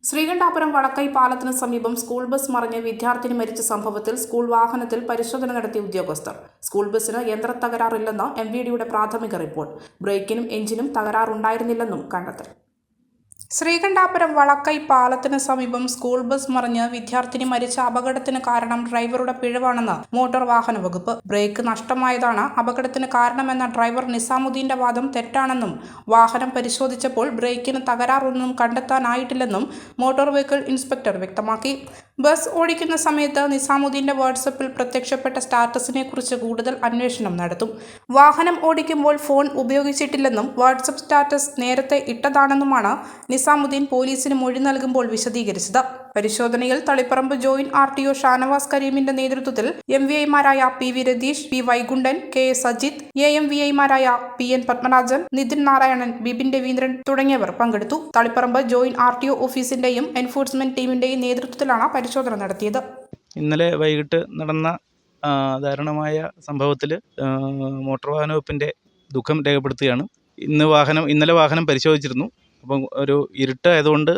ശ്രീകണ്ഠാപുരം വടക്കൈ പാലത്തിന് സമീപം school bus മറിഞ്ഞ് വിദ്യാർത്ഥിനി മരിച്ച സംഭവത്തിൽ സ്കൂൾ വാഹനത്തിൽ പരിശോധന നടത്തിയ ഉദ്യോഗസ്ഥർ. സ്കൂൾ ബസിന് യന്ത്രത്തകരാറില്ലെന്ന് MVDയുടെ പ്രാഥമിക റിപ്പോർട്ട്. ബ്രേക്കിനും എഞ്ചിനും തകരാറുണ്ടായിരുന്നില്ലെന്നും കണ്ടെത്തൽ. ശ്രീകണ്ഠാപുരം വടക്കൈ പാലത്തിന് സമീപം സ്കൂൾ ബസ് മറിഞ്ഞ് വിദ്യാർത്ഥിനി മരിച്ച അപകടത്തിന് കാരണം ഡ്രൈവറുടെ പിഴവാണെന്ന് മോട്ടോർ വാഹന വകുപ്പ്. ബ്രേക്ക് നഷ്ടമായതാണ് അപകടത്തിന് കാരണമെന്ന ഡ്രൈവർ നിസാമുദ്ദീന്റെ വാദം തെറ്റാണെന്നും വാഹനം പരിശോധിച്ചപ്പോൾ ബ്രേക്കിന് തകരാറൊന്നും കണ്ടെത്താനായിട്ടില്ലെന്നും മോട്ടോർ വെഹിക്കിൾ ഇൻസ്പെക്ടർ വ്യക്തമാക്കി. ബസ് ഓടിക്കുന്ന സമയത്ത് നിസാമുദ്ദീന്റെ വാട്സപ്പിൽ പ്രത്യക്ഷപ്പെട്ട സ്റ്റാറ്റസിനെ കുറിച്ച് കൂടുതൽ അന്വേഷണം നടത്തും. വാഹനം ഓടിക്കുമ്പോൾ ഫോൺ ഉപയോഗിച്ചിട്ടില്ലെന്നും വാട്സപ്പ് സ്റ്റാറ്റസ് നേരത്തെ ഇട്ടതാണെന്നുമാണ് നിസാമുദ്ദീൻ പോലീസിന് മൊഴി നൽകുമ്പോൾ വിശദീകരിച്ചത്. പരിശോധനയിൽ തളിപ്പറമ്പ് ജോയിന്റ് RTO ഷാനവാസ് കരീമിന്റെ നേതൃത്വത്തിൽ MVIമാരായ PV Ratheesh, P Vaikundan, KS Ajith, AMVIമാരായ PN Padmarajan, Nitin Narayanan, Bipin Raveendran തുടങ്ങിയവർ പങ്കെടുത്തു. തളിപ്പറമ്പ് ജോയിന്റ് RTO ഓഫീസിന്റെയും എൻഫോഴ്സ്മെന്റ് ടീമിന്റെയും നേതൃത്വത്തിലാണ് പരിശോധന നടത്തിയത്. ഇന്നലെ വൈകിട്ട് നടന്ന ദാരുണമായ സംഭവത്തിൽ മോട്ടോർ വാഹന വകുപ്പിന്റെ ദുഃഖം രേഖപ്പെടുത്തുകയാണ്. ഇന്നലെ വാഹനം പരിശോധിച്ചിരുന്നു. അപ്പം ഒരു ഇരുട്ടായതുകൊണ്ട്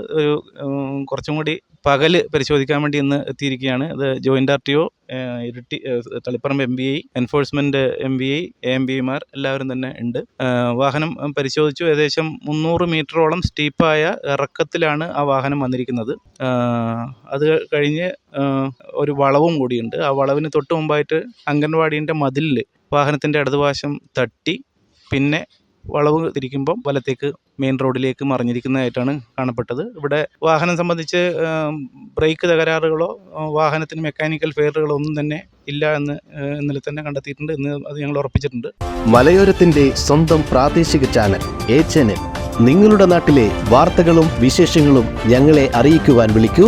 കുറച്ചും കൂടി പകല് പരിശോധിക്കാൻ വേണ്ടി ഇന്ന് എത്തിയിരിക്കുകയാണ്. അത് joint RTO, Taliparamba MVI, enforcement MVI, AMVIമാർ എല്ലാവരും തന്നെ ഉണ്ട്. വാഹനം പരിശോധിച്ചു. ഏകദേശം 300 മീറ്ററോളം സ്റ്റീപ്പായ ഇറക്കത്തിലാണ് ആ വാഹനം വന്നിരിക്കുന്നത്. അത് കഴിഞ്ഞ് ഒരു വളവും കൂടിയുണ്ട്. ആ വളവിന് തൊട്ട് മുമ്പായിട്ട് അംഗൻവാടീൻ്റെ മതിലിൽ വാഹനത്തിൻ്റെ ഇടതുവശം തട്ടി പിന്നെ വളവ് തിരിക്കുമ്പം വലത്തേക്ക് മെയിൻ റോഡിലേക്ക് മറിഞ്ഞിരിക്കുന്നതായിട്ടാണ് കാണപ്പെട്ടത്. ഇവിടെ വാഹനം സംബന്ധിച്ച് ബ്രേക്ക് തകരാറുകളോ വാഹനത്തിന് മെക്കാനിക്കൽ ഫെയിലുകളോ ഒന്നും തന്നെ ഇല്ല എന്ന് ഇന്നലെ തന്നെ കണ്ടെത്തിയിട്ടുണ്ട്. ഇന്ന് അത് ഞങ്ങൾ ഉറപ്പിച്ചിട്ടുണ്ട്. മലയോരത്തിന്റെ സ്വന്തം പ്രാദേശിക ചാനൽ A Channel. നിങ്ങളുടെ നാട്ടിലെ വാർത്തകളും വിശേഷങ്ങളും ഞങ്ങളെ അറിയിക്കുവാൻ വിളിക്കൂ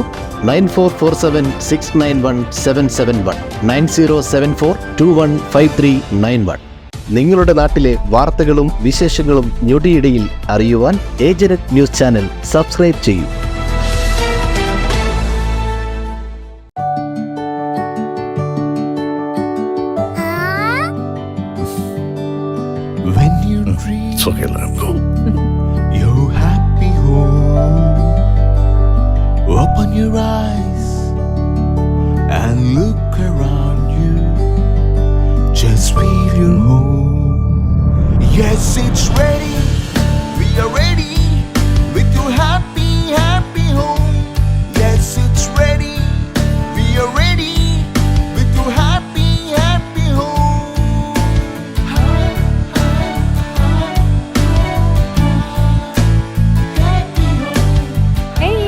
9447691771 9074215391. നിങ്ങളുടെ നാട്ടിലെ വാർത്തകളും വിശേഷങ്ങളും ഞൊടിയിടയിൽ അറിയുവാൻ ഏജനറ്റ് ന്യൂസ് ചാനൽ സബ്സ്ക്രൈബ് ചെയ്യൂ. When you dream, your happy home. Open your eyes and look around you. Just feel your home. Yes, it's ready. We are ready with your happy, happy home. Yes, it's ready. We are ready with your happy, happy home. Hey.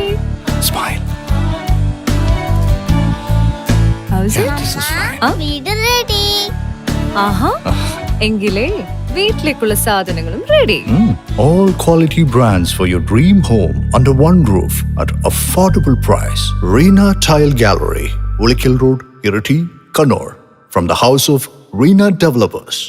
Smile. How's it? This is fine. വീട് ready. ആഹാ. എങ്കിലേ വീട്ടിലേക്കുള്ള സാധനങ്ങളും ready. All quality brands for your dream home under one roof at affordable price. Reena Tile Gallery, Ulikil Road, Irati, Kannur. From the house of Reena Developers.